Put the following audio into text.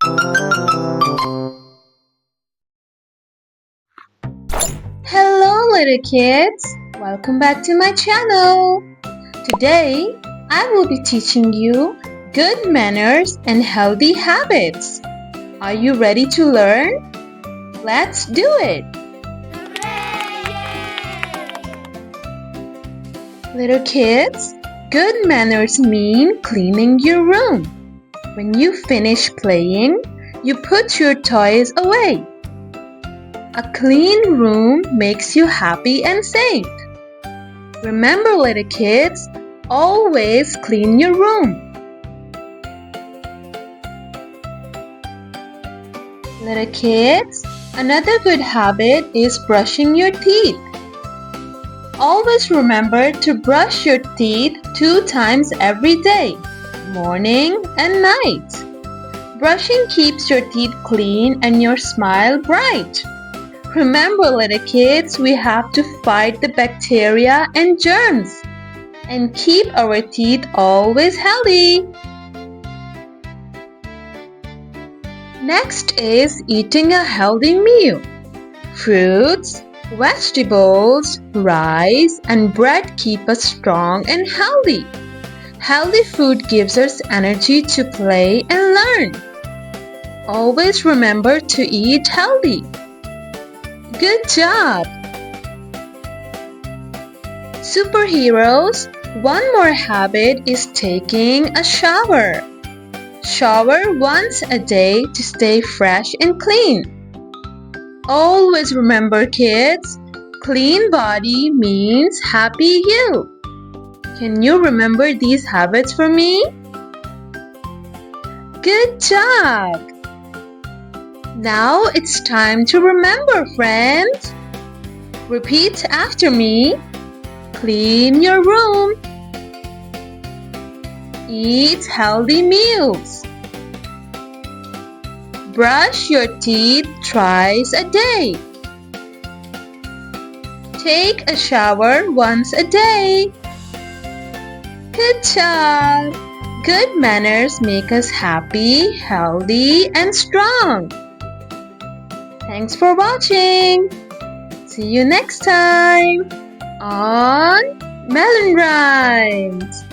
Hello little kids! Welcome back to my channel! Today, I will be teaching you good manners and healthy habits. Are you ready to learn? Let's do it! Little kids, good manners mean cleaning your room. When you finish playing, you put your toys away. A clean room makes you happy and safe. Remember, little kids, always clean your room. Little kids, another good habit is brushing your teeth. Always remember to brush your teeth 2 times every day, morning and night. Brushing keeps your teeth clean and your smile bright. Remember, little kids, we have to fight the bacteria and germs and keep our teeth always healthy. Next is eating a healthy meal. Fruits, vegetables, rice, and bread keep us strong and healthy. Healthy food gives us energy to play and learn. Always remember to eat healthy. Good job! Superheroes, one more habit is taking a shower. Shower once a day to stay fresh and clean. Always remember, kids, clean body means happy you. Can you remember these habits for me? Good job! Now it's time to remember, friends. Repeat after me. Clean your room. Eat healthy meals. Brush your teeth twice a day. Take a shower once a day. Good job! Good manners make us happy, healthy, and strong. Thanks for watching. See you next time on Melon Rhymes.